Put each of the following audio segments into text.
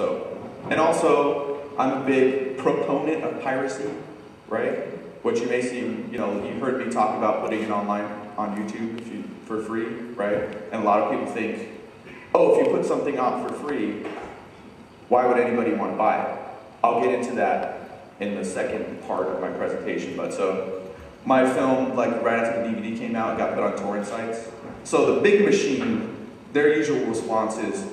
So, and also, I'm a big proponent of piracy, right? Which you may see, you know, you heard me talk about putting it online on YouTube for free, right? And a lot of people think, oh, if you put something out for free, why would anybody want to buy it? I'll get into that in the second part of my presentation. But so, my film, like right after the DVD came out, got put on torrent sites. So the big machine, their usual response is,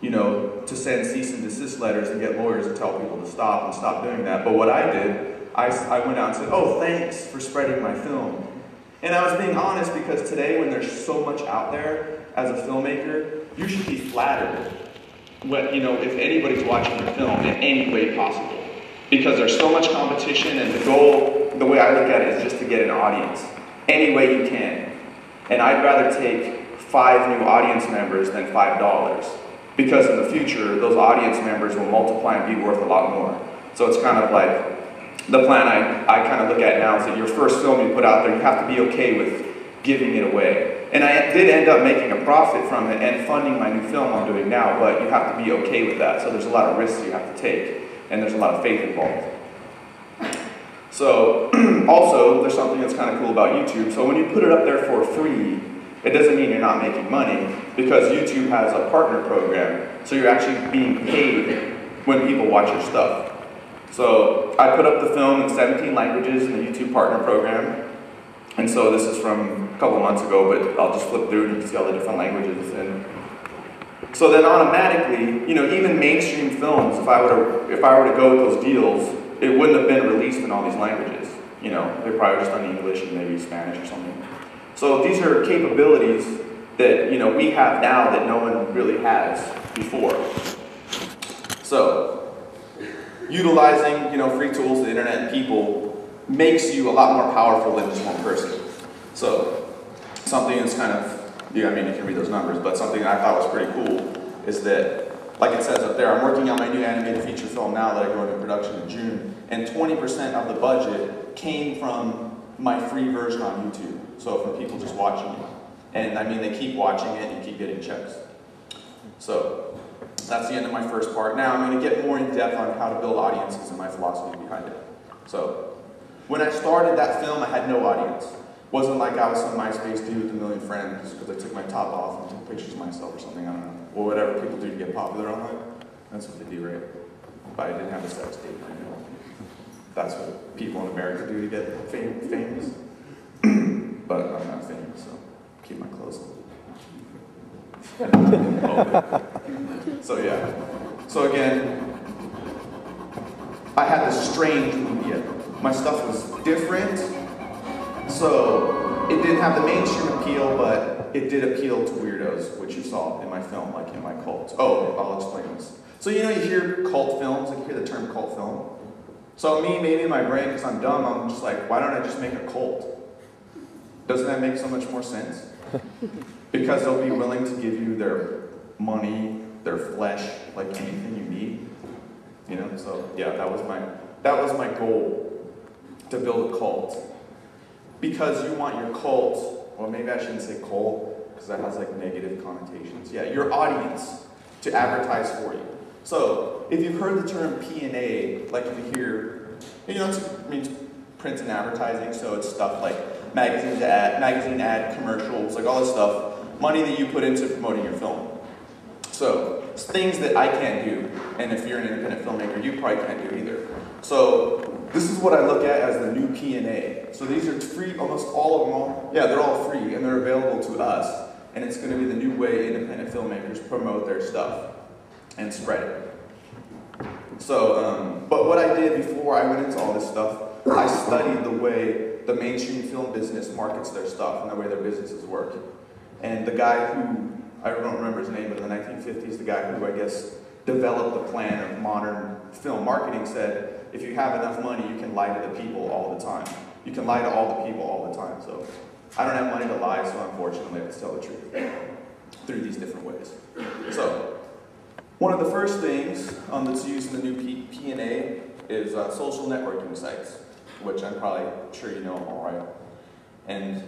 you know, to send cease and desist letters and get lawyers to tell people to stop doing that. But what I did, I went out and said, oh, thanks for spreading my film. And I was being honest because today, when there's so much out there as a filmmaker, you should be flattered when, you know, if anybody's watching your film in any way possible. Because there's so much competition, and the goal, the way I look at it, is just to get an audience any way you can. And I'd rather take 5 new audience members than $5. Because in the future, those audience members will multiply and be worth a lot more. So it's kind of like, the plan I kind of look at now is that your first film you put out there, you have to be okay with giving it away. And I did end up making a profit from it and funding my new film I'm doing now, but you have to be okay with that. So there's a lot of risks you have to take, and there's a lot of faith involved. So, also, there's something that's kind of cool about YouTube. So when you put it up there for free, it doesn't mean you're not making money, because YouTube has a partner program, so you're actually being paid when people watch your stuff. So I put up the film in 17 languages in the YouTube partner program, and so this is from a couple months ago, but I'll just flip through and you can see all the different languages. And so then automatically, you know, even mainstream films, if I were to go with those deals, it wouldn't have been released in all these languages. You know, they're probably just on English and maybe Spanish or something. So these are capabilities that, you know, we have now that no one really has before. So, utilizing, you know, free tools, the internet, and people makes you a lot more powerful than just one person. So, something that's kind of, yeah, I mean, you can read those numbers, but something that I thought was pretty cool is that, like it says up there, I'm working on my new animated feature film now that I go into production in June, and 20% of the budget came from my free version on YouTube. So from people just watching it. And I mean, they keep watching it and you keep getting checks. So that's the end of my first part. Now I'm going to get more in depth on how to build audiences and my philosophy behind it. So when I started that film, I had no audience. It wasn't like I was some MySpace dude with 1 million friends because I took my top off and took pictures of myself or something, I don't know. Or whatever people do to get popular online. That's what they do, right? But I didn't have a sex tape. That's what people in America do to get famous. But I'm not famous, so keep my clothes on. So yeah. So again, I had this strange media. My stuff was different. So it didn't have the mainstream appeal, but it did appeal to weirdos, which you saw in my film, like in my cult. Oh, I'll explain this. So you know, you hear cult films, like you hear the term cult film. So me, maybe in my brain, because I'm dumb, I'm just like, why don't I just make a cult? Doesn't that make so much more sense? Because they'll be willing to give you their money, their flesh, like anything you need. You know, so yeah, that was my goal, to build a cult. Because you want your cult, well maybe I shouldn't say cult, because that has like negative connotations. Yeah, your audience to advertise for you. So, if you've heard the term P&A, like if you hear, you know, it means print and advertising, so it's stuff like magazine ad, commercials, like all this stuff, money that you put into promoting your film. So, it's things that I can't do, and if you're an independent filmmaker, you probably can't do either. So, this is what I look at as the new P&A. So these are free, almost all of them, yeah, they're all free, and they're available to us, and it's going to be the new way independent filmmakers promote their stuff and spread it. So, but what I did before I went into all this stuff, I studied the way the mainstream film business markets their stuff and the way their businesses work. And the guy who, I don't remember his name, but in the 1950s, the guy who I guess developed the plan of modern film marketing said, if you have enough money, you can lie to the people all the time. You can lie to all the people all the time. So I don't have money to lie, so unfortunately I have to tell the truth through these different ways. So one of the first things that's used in the new P&A is social networking sites, which I'm probably sure you know them all right. And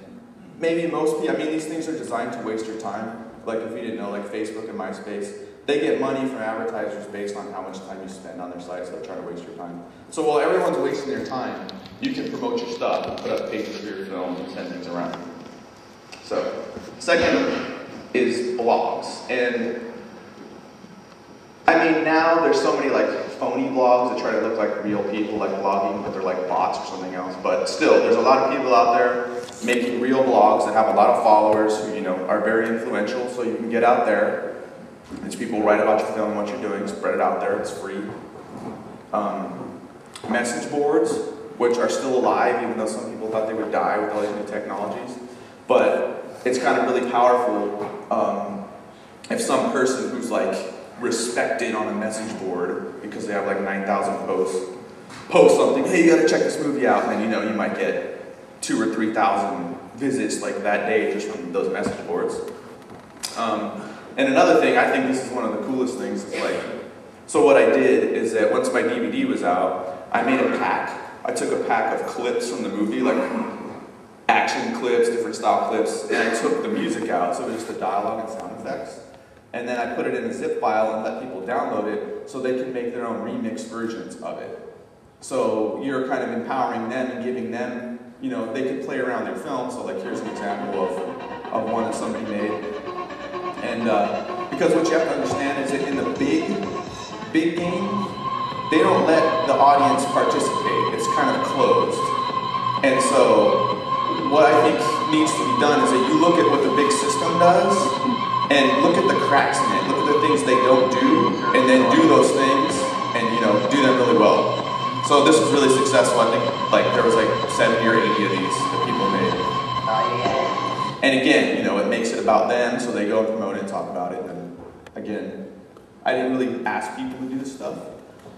maybe most people, I mean, these things are designed to waste your time. Like if you didn't know, like Facebook and MySpace, they get money from advertisers based on how much time you spend on their site, so they try to waste your time. So while everyone's wasting their time, you can promote your stuff and put up pages for your film and send things around. So, second is blogs. And I mean, now there's so many like phony blogs that try to look like real people, like blogging, but they're like bots or something else. But still, there's a lot of people out there making real blogs that have a lot of followers who, you know, are very influential. So you can get out there. There's people write about your film, what you're doing, spread it out there. It's free. Message boards, which are still alive, even though some people thought they would die with all these new technologies. But it's kind of really powerful if some person who's like respected on a message board because they have like 9,000 post something, hey, you gotta check this movie out, and then, you know, you might get 2,000 or 3,000 visits like that day just from those message boards. And another thing, I think this is one of the coolest things, is like, so what I did is that once my DVD was out, I made a pack. I took a pack of clips from the movie, like action clips, different style clips, and I took the music out, so it was just the dialogue and sound effects. And then I put it in a zip file and let people download it so they can make their own remix versions of it. So you're kind of empowering them and giving them, you know, they can play around their film. So like here's an example of one that somebody made. And because what you have to understand is that in the big game, they don't let the audience participate. It's kind of closed. And so what I think needs to be done is that you look at what the big system does and look at the cracks in it. Look at the things they don't do, and then do those things and, you know, do them really well. So this was really successful. I think like there was like 70 or 80 of these that people made. And again, you know, it makes it about them, so they go and promote it and talk about it. And again, I didn't really ask people to do this stuff,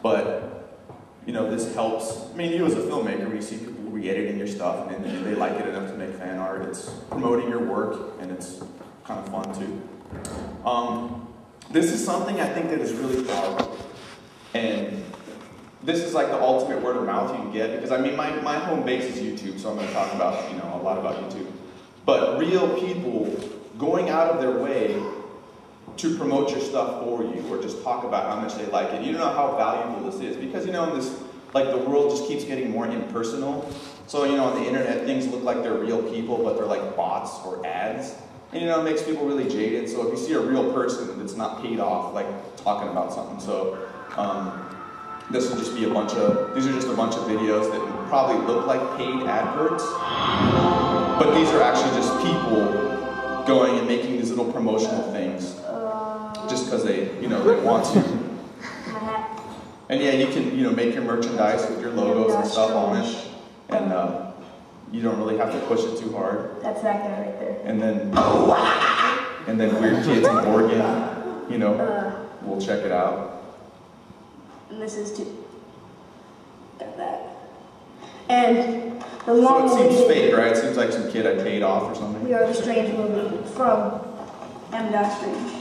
but, you know, this helps. I mean, you as a filmmaker, when you see people re-editing your stuff and then they like it enough to make fan art, it's promoting your work, and it's kind of fun too. This is something I think that is really powerful. And this is like the ultimate word of mouth you can get, because I mean, my home base is YouTube, so I'm going to talk about, you know, a lot about YouTube. But real people going out of their way to promote your stuff for you, or just talk about how much they like it. You don't know how valuable this is, because, you know, in this, like, the world just keeps getting more impersonal. So, you know, on the internet, things look like they're real people, but they're like bots or ads. And, you know, it makes people really jaded. So if you see a real person that's not paid off, like talking about something. So this will just be these are just a bunch of videos that would probably look like paid adverts. But these are actually just people going and making these little promotional things just because they, you know, they want to. And yeah, you can, you know, make your merchandise with your logos and stuff on it. And you don't really have to push it too hard. That's that guy right there. And then weird kids in Oregon, you know, will check it out. And this is too. Got that. And the long So it seems fake, right? It seems like some kid I paid off or something. We Are the Strange movie from M. Strange.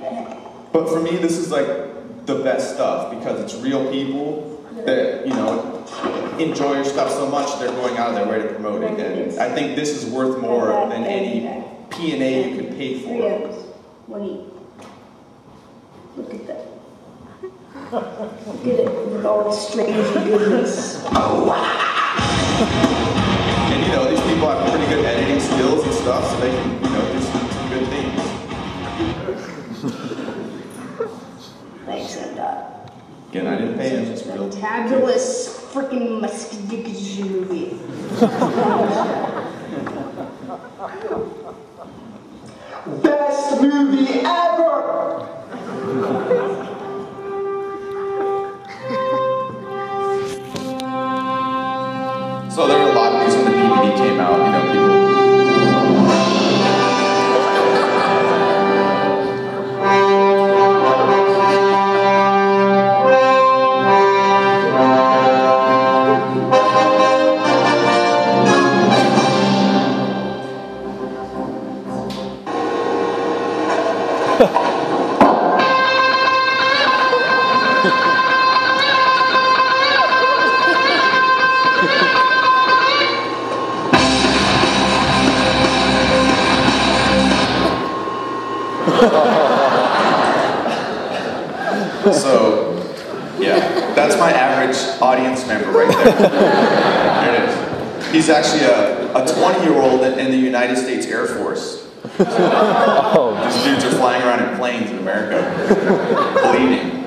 Yeah. But for me, this is like the best stuff, because it's real people that, you know, enjoy your stuff so much they're going out of their way to promote it. And I think this is worth more than any P&A you could pay for. Look at that. Look at it with all the strange goodness. And, you know, these people have pretty good editing skills and stuff, so they can, you know, do some good things. Thanks, M. Again, I didn't pay him, it's real. Fabulous freaking Musketeers movie. Best movie ever! So there were a lot of these when the DVD came out, you know, people. So, yeah, that's my average audience member right there. There it is. He's actually a 20-year-old in the United States Air Force. So, these dudes are flying around in planes in America, bleeding.